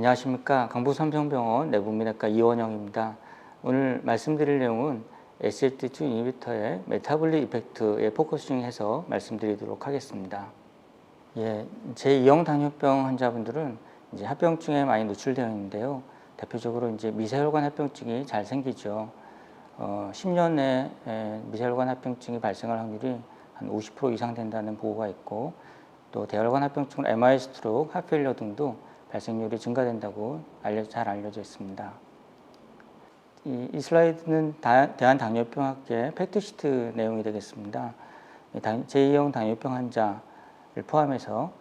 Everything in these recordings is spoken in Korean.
안녕하십니까. 강북삼성병원 내분비내과 이원영입니다. 오늘 말씀드릴 내용은 SGLT2 이니비터의 메타볼릭 이펙트에 포커싱해서 말씀드리도록 하겠습니다. 제2형 당뇨병 환자분들은 이제 합병증에 많이 노출되어 있는데요. 대표적으로 이제 미세혈관 합병증이 잘 생기죠. 10년 내에 미세혈관 합병증이 발생할 확률이 한 50% 이상 된다는 보고가 있고, 또 대혈관 합병증, MI 스트로크, 하트페일리어 등도 발생률이 증가된다고 잘 알려져 있습니다. 이 슬라이드는 대한당뇨병학회 팩트시트 내용이 되겠습니다. 제2형 당뇨병 환자를 포함해서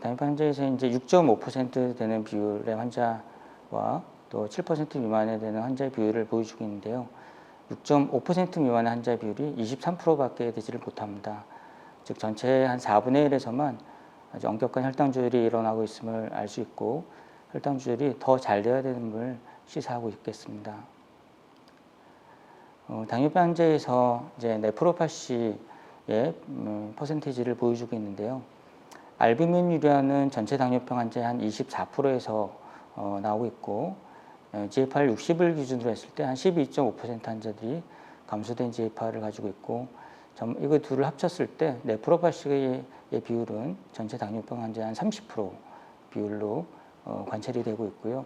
당뇨병 환자에서 이제 6.5% 되는 비율의 환자와 또 7% 미만에 되는 환자의 비율을 보여주고 있는데요. 6.5% 미만의 환자의 비율이 23%밖에 되지를 못합니다. 즉 전체의 한 4분의 1에서만 아주 엄격한 혈당 조절이 일어나고 있음을 알 수 있고, 혈당 조절이 더 잘 되어야 되는걸 시사하고 있겠습니다. 당뇨병 환자에서 이제 네프로파시의 퍼센티지를 보여주고 있는데요. 알부민유리아는 전체 당뇨병 환자의 한 24%에서 나오고 있고, GFR 60을 기준으로 했을 때 한 12.5% 환자들이 감소된 GFR을 가지고 있고, 이거 둘을 합쳤을 때 네프로파시의 비율은 전체 당뇨병 환자의 한 30% 비율로 관찰이 되고 있고요.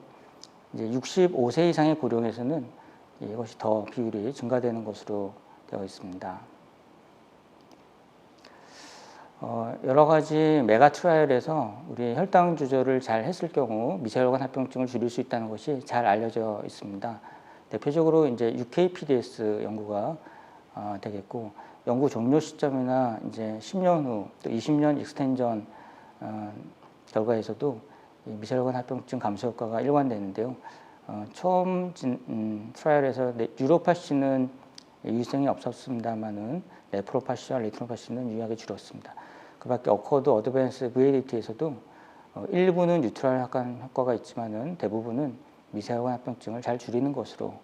이제 65세 이상의 고령에서는 이것이 더 비율이 증가되는 것으로 되어 있습니다. 여러 가지 메가 트라이얼에서 우리 혈당 조절을 잘 했을 경우 미세혈관 합병증을 줄일 수 있다는 것이 잘 알려져 있습니다. 대표적으로 이제 UKPDS 연구가 되겠고, 연구 종료 시점이나 이제 10년 후 또 20년 익스텐전 결과에서도 미세혈관 합병증 감소 효과가 일관되는데요. 처음 트라이얼에서 뉴로파시는 유의성이 없었습니다만은 네프로파시와 레티노파시는 유의하게 줄었습니다. 그 밖에 어커드 어드밴스 VADT에서도 일부는 뉴트럴 약간 효과가 있지만은 대부분은 미세혈관 합병증을 잘 줄이는 것으로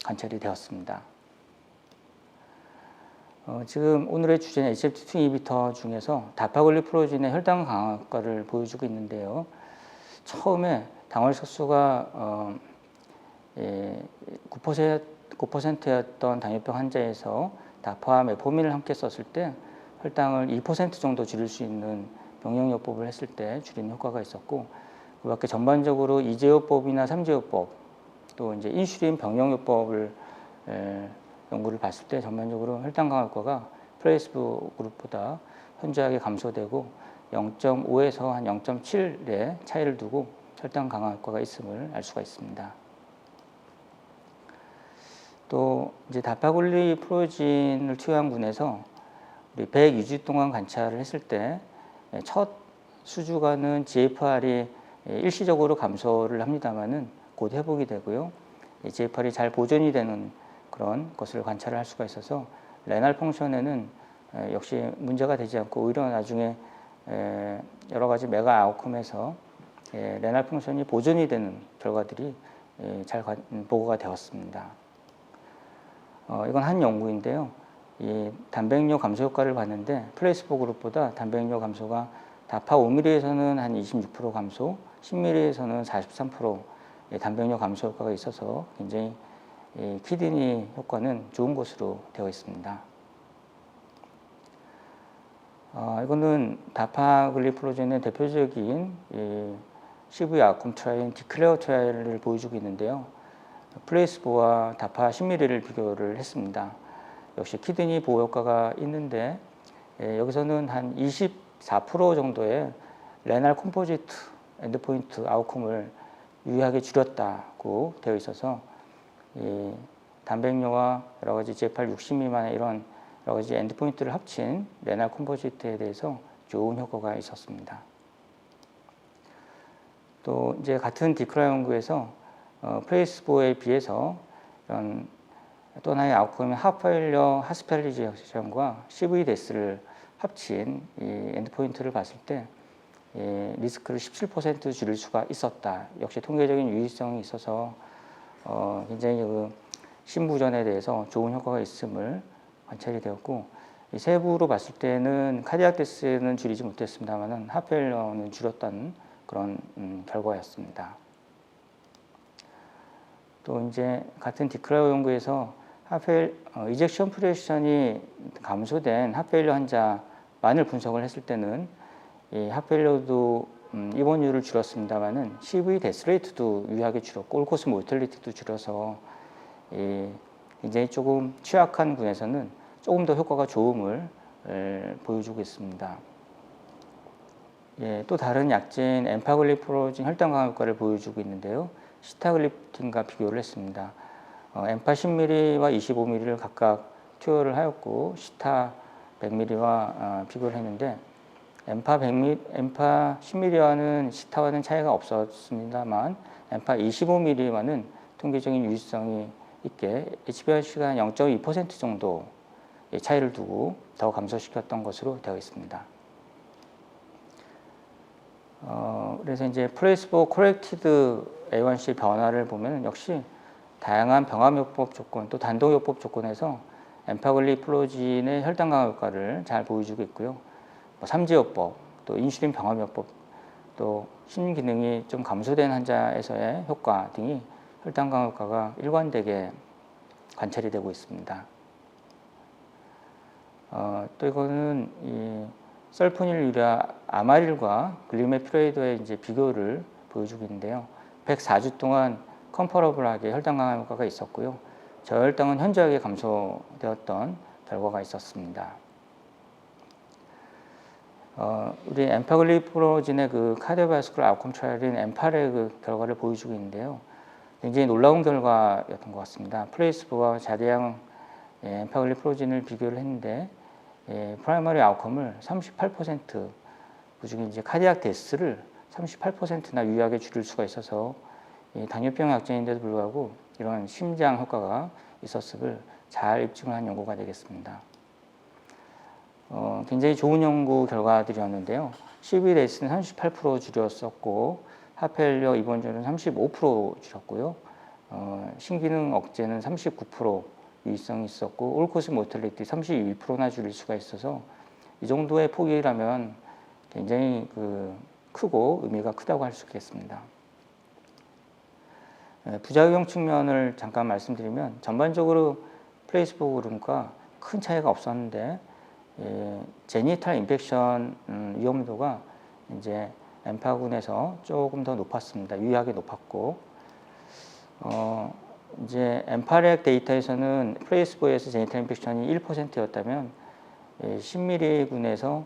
관찰이 되었습니다. 지금 오늘의 주제는 SGLT2 이니비터 중에서 다파글리프로진의 혈당 강화 효과를 보여주고 있는데요. 처음에 당월색소가 9%였던 당뇨병 환자에서 다파와 메포민을 함께 썼을 때 혈당을 2% 정도 줄일 수 있는 병용요법을 했을 때 줄이는 효과가 있었고, 그 밖에 전반적으로 2제요법이나 3제요법, 또 이제 인슐린 병용요법을 연구를 봤을 때 전반적으로 혈당 강화 효과가 플레이스보 그룹보다 현저하게 감소되고 0.5에서 한 0.7의 차이를 두고 혈당 강화 효과가 있음을 알 수가 있습니다. 또 이제 다파글리프로진을 투여한 군에서 우리 100유지 동안 관찰을 했을 때 첫 수주가는 GFR이 일시적으로 감소를 합니다만은 곧 회복이 되고요. GFR이 잘 보존이 되는 그런 것을 관찰을 할 수가 있어서 레날 펑션에는 역시 문제가 되지 않고 오히려 나중에 여러 가지 메가 아웃컴에서 레날 펑션이 보존이 되는 결과들이 잘 보고가 되었습니다. 이건 한 연구인데요. 이 단백뇨 감소 효과를 봤는데 플레이스보 그룹보다 단백뇨 감소가 다파 5mm에서는 한 26% 감소, 10mm에서는 43% 단백뇨 감소 효과가 있어서 굉장히 키드니 효과는 좋은 것으로 되어 있습니다. 이거는 다파글리프로진의 대표적인 CV 아웃컴 트라이인 디클레어 트라이를 보여주고 있는데요. 플레이스보와 다파 10mm를 비교를 했습니다. 역시 키드니 보호 효과가 있는데 여기서는 한 24% 정도의 레날 컴포지트 엔드포인트 아웃컴을 유의하게 줄였다고 되어 있어서 단백뇨와 여러 가지 GFR 60 미만의 이런 여러 가지 엔드포인트를 합친 레날 컴포지트에 대해서 좋은 효과가 있었습니다. 또 이제 같은 디클라 연구에서 플레이스보에 비해서 이런 또 하나의 아웃컴인 하파일러 하스펠리지션과 CV데스를 합친 이 엔드포인트를 봤을 때 리스크를 17% 줄일 수가 있었다. 역시 통계적인 유의성이 있어서 굉장히 그 신부전에 대해서 좋은 효과가 있음을 관찰이 되었고, 이 세부로 봤을 때는 카디악 데스는 줄이지 못했습니다만은 하펠러는 줄였다는 그런 결과였습니다. 또 이제 같은 디크라우 연구에서 이젝션 프레션이 감소된 핫페일러 환자만을 분석을 했을 때는 이 핫페일러도 입원율을 줄였습니다만은 CV 데스레이트도 유의하게 줄였고 올코스 모텔리티도 줄여서 굉장히 조금 취약한 군에서는 조금 더 효과가 좋음을 보여주고 있습니다. 또 다른 약제인 엠파글리프로진 혈당 강화 효과를 보여주고 있는데요. 시타글리틴과 비교를 했습니다. 엠파 10ml와 25ml를 각각 투여를 하였고 시타 100ml와 비교를 했는데 엠파 10ml와는 시타와는 차이가 없었습니다만 엠파 25ml와는 통계적인 유의성이 있게 HbA1c가 0.2% 정도 차이를 두고 더 감소시켰던 것으로 되어 있습니다. 그래서 이제 플레이스보 코렉티드 A1C 변화를 보면 역시 다양한 병합요법 조건 또 단독요법 조건에서 엠파글리플로진의 혈당 강화 효과를 잘 보여주고 있고요. 삼지요법, 또 인슐린 병합요법, 또 신기능이 좀 감소된 환자에서의 효과 등이 혈당 강화 효과가 일관되게 관찰이 되고 있습니다. 또 이거는 이 설포닐 유라 아마릴과 글리메피로이드의 이제 비교를 보여주고 있는데요. 104주 동안 컴퍼러블하게 혈당 강화 효과가 있었고요. 저혈당은 현저하게 감소되었던 결과가 있었습니다. 우리 엠파글리프로진의 그 카디오바스쿨러 아웃컴 트라이얼인 엠파의 그 결과를 보여주고 있는데요. 굉장히 놀라운 결과였던 것 같습니다. 플레이스보와 자대양 엠파글리프로진을 비교를 했는데 프라이머리 아웃컴을 38% 그중에 이제 카디악 데스를 38%나 유의하게 줄일 수가 있어서 당뇨병 약제인데도 불구하고 이런 심장 효과가 있었음을 잘 입증을 한 연구가 되겠습니다. 굉장히 좋은 연구 결과들이었는데요. CV 데스는 38% 줄였었고 하펠리어 입원율은 35% 줄였고요. 신기능 억제는 39% 유의성이 있었고 올코스 모텔리티 32%나 줄일 수가 있어서 이 정도의 폭이라면 굉장히 크고 의미가 크다고 할 수 있겠습니다. 부작용 측면을 잠깐 말씀드리면 전반적으로 플레이스보 그룹과 큰 차이가 없었는데 제니탈 인펙션 위험도가 이제 엠파군에서 조금 더 높았습니다. 유의하게 높았고 이제 엠파렉 데이터에서는 플레이스보에서 제니탈 인펙션이 1%였다면 10ml 군에서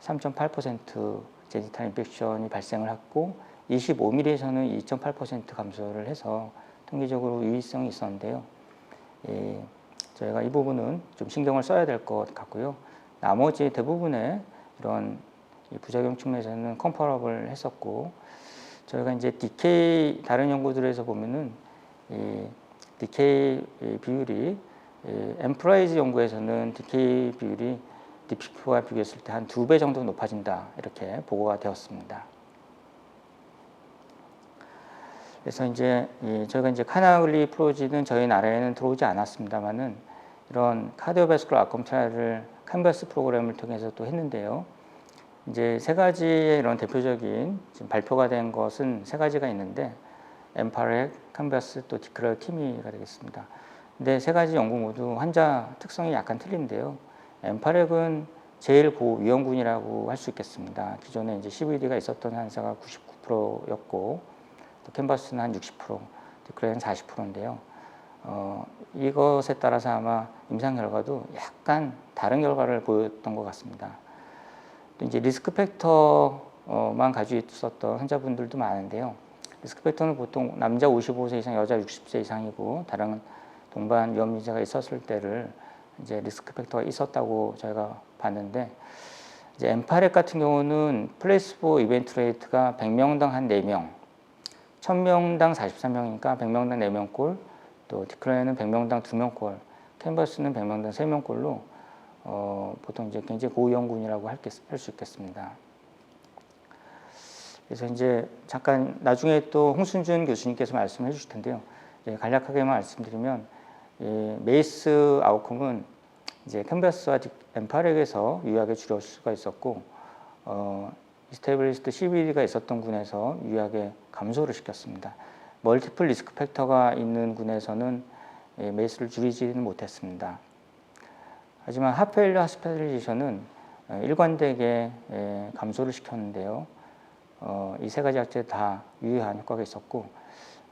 3.8% 제니탈 인펙션이 발생을 했고 25ml에서는 2.8% 감소를 해서 통계적으로 유의성이 있었는데요. 저희가 이 부분은 좀 신경을 써야 될 것 같고요. 나머지 대부분의 이런 부작용 측면에서는 컴퍼러블 했었고 저희가 이제 디케이 다른 연구들에서 보면은 디케이 비율이 엠프라이즈 연구에서는 디케이 비율이 디피프와 비교했을 때 한 2배 정도 높아진다 이렇게 보고가 되었습니다. 그래서 이제 저희가 이제 카나글리프로진은 저희 나라에는 들어오지 않았습니다만은 이런 카디오바스쿨러 아웃컴 트라이얼을 캔버스 프로그램을 통해서 또 했는데요. 이제 세 가지의 이런 대표적인 지금 발표가 된 것은 세 가지가 있는데 엠파렉, 캔버스 또 디크라우 티미가 되겠습니다. 근데 세 가지 연구 모두 환자 특성이 약간 틀린데요. 엠파렉은 제일 고위험군이라고 할 수 있겠습니다. 기존에 이제 CVD가 있었던 환자가 99%였고 또 캔버스는 한 60%, 디크라우는 40%인데요. 이것에 따라서 아마 임상 결과도 약간 다른 결과를 보였던 것 같습니다. 또 이제 리스크 팩터만 가지고 있었던 환자분들도 많은데요. 리스크 팩터는 보통 남자 55세 이상, 여자 60세 이상이고 다른 동반 위험인자가 있었을 때를 이제 리스크 팩터가 있었다고 저희가 봤는데 이제 엠파렉 같은 경우는 플레이스보 이벤트 레이트가 100명당 한 4명, 1000명당 43명이니까 100명당 4명꼴, 또 디크라우는 100명당 2명꼴, 캔버스는 100명당 3명꼴로 보통 이제 굉장히 고위험군이라고 할 수 있겠습니다. 그래서 이제 잠깐 나중에 또 홍순준 교수님께서 말씀해 주실 텐데요. 간략하게만 말씀드리면 메이스 아웃컴은 이제 캔버스와 엠파렉에서 유의하게 줄일 수가 있었고 이스테빌리스트 CVD가 있었던 군에서 유의하게 감소를 시켰습니다. 멀티플 리스크 팩터가 있는 군에서는 메이스를 줄이지는 못했습니다. 하지만 하페일러 하스피탈리제이션은 일관되게 감소를 시켰는데요. 이 세 가지 약제 다 유의한 효과가 있었고,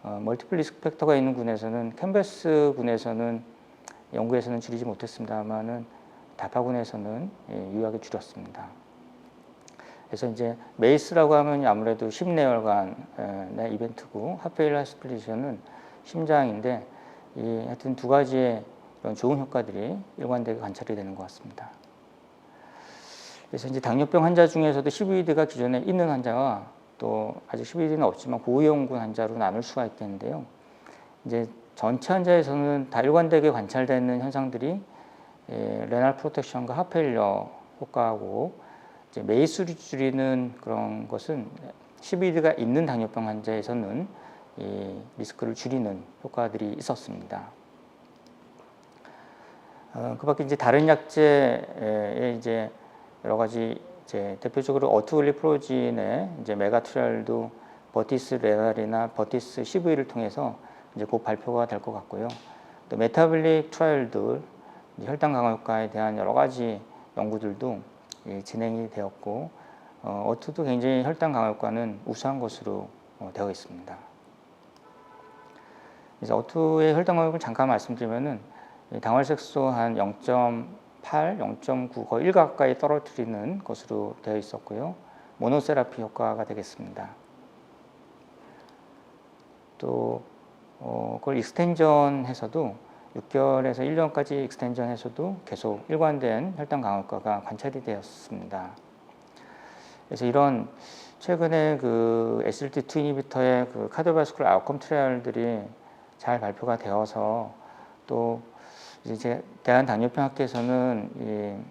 멀티플 리스크 팩터가 있는 군에서는 캔버스 군에서는 연구에서는 줄이지 못했습니다만은 다파 군에서는 유의하게 줄였습니다. 그래서 이제 메이스라고 하면 아무래도 심내혈관의 이벤트고, 하페일러 하스피탈리제이션은 심장인데, 하여튼 두 가지의 이런 좋은 효과들이 일관되게 관찰이 되는 것 같습니다. 그래서 이제 당뇨병 환자 중에서도 CVD가 기존에 있는 환자와 또 아직 CVD는 없지만 고위험군 환자로 나눌 수가 있겠는데요. 이제 전체 환자에서는 다 일관되게 관찰되는 현상들이 레날 프로텍션과 하페일러 효과하고, 이제 메이스를 줄이는 그런 것은 CVD가 있는 당뇨병 환자에서는 이 리스크를 줄이는 효과들이 있었습니다. 그밖에 이제 다른 약제에 이제 여러 가지 이제 대표적으로 어투글리프로진의 이제 메가트리얼도 버티스 레날이나 버티스 CV를 통해서 이제 곧 발표가 될 것 같고요. 또 메타블릭 트라이얼들, 혈당 강화 효과에 대한 여러 가지 연구들도 진행이 되었고, 어투도 굉장히 혈당 강화 효과는 우수한 것으로 되어 있습니다. 그래서 어투의 혈당 강화 효과를 잠깐 말씀드리면은 당활색소 한 0.8, 0.9 거의 1 가까이 떨어뜨리는 것으로 되어 있었고요. 모노세라피 효과가 되겠습니다. 또 그걸 익스텐전해서도 6개월에서 1년까지 익스텐전해서도 계속 일관된 혈당 강화 효과가 관찰이 되었습니다. 그래서 이런 최근에 그 SGLT2 이니비터의 그 카디오바스쿨러 아웃컴 트라이얼들이 잘 발표가 되어서, 또 이제 대한당뇨병학회에서는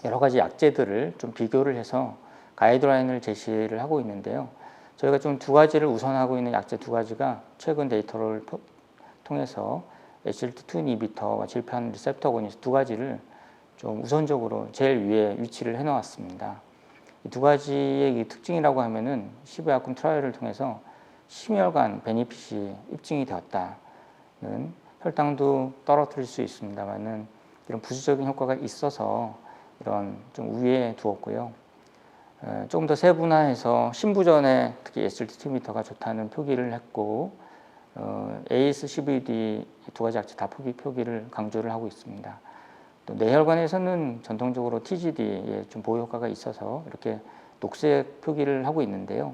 여러 가지 약제들을 좀 비교를 해서 가이드라인을 제시를 하고 있는데요. 저희가 좀 두 가지를 우선하고 있는 약제 두 가지가 최근 데이터를 통해서 SGLT2 이니비터와 GLP-1 리셉터 아고니스트 두 가지를 좀 우선적으로 제일 위에 위치를 해 놓았습니다. 이 두 가지의 이 특징이라고 하면은 CV 아웃컴 트라이얼을 통해서 심혈관 베니핏이 입증이 되었다는, 혈당도 떨어뜨릴 수 있습니다만은 이런 부수적인 효과가 있어서 이런 좀 우위에 두었고요. 조금 더 세분화해서 신부전에 특히 SGLT2 이니비터가 좋다는 표기를 했고, ASCVD 두 가지 약제 다 표기를 강조를 하고 있습니다. 또 뇌혈관에서는 전통적으로 TGD에 좀 보호 효과가 있어서 이렇게 녹색 표기를 하고 있는데요.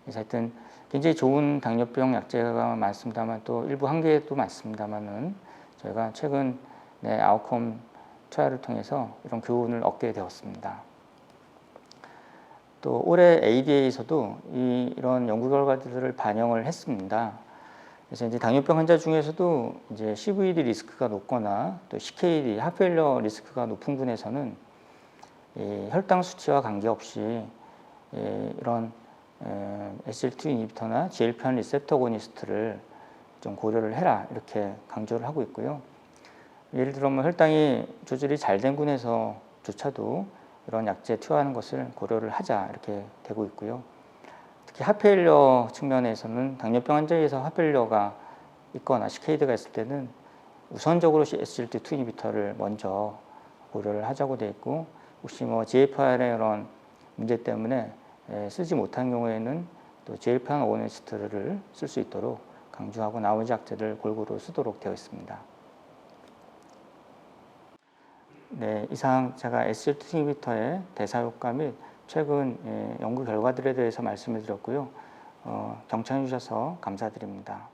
그래서 하여튼 굉장히 좋은 당뇨병 약제가 많습니다만 또 일부 한계도 많습니다만은 저희가 최근 아웃컴 트라이얼을 통해서 이런 교훈을 얻게 되었습니다. 또 올해 ADA에서도 이런 연구 결과들을 반영을 했습니다. 그래서 이제 당뇨병 환자 중에서도 이제 CVD 리스크가 높거나 또 CKD, 하페일러 리스크가 높은 군에서는 혈당 수치와 관계없이 이런 SGLT2 이니비터나 GLP-1 리셉터 아고니스트를 좀 고려를 해라, 이렇게 강조를 하고 있고요. 예를 들어 뭐 혈당이 조절이 잘 된 군에서조차도 이런 약제 투여하는 것을 고려를 하자, 이렇게 되고 있고요. 특히 하페일러 측면에서는 당뇨병 환자에서 하페일러가 있거나 CKD가 있을 때는 우선적으로 SGLT2 이니비터를 먼저 고려를 하자고 되어 있고, 혹시 뭐 GFR의 이런 문제 때문에 쓰지 못한 경우에는 또 GLP-1 아고니스트를 쓸 수 있도록 강조하고 나머지 약제를 골고루 쓰도록 되어 있습니다. 네, 이상 제가 SGLT2 이니비터의 대사 효과 및 최근 연구 결과들에 대해서 말씀을 드렸고요. 경청해 주셔서 감사드립니다.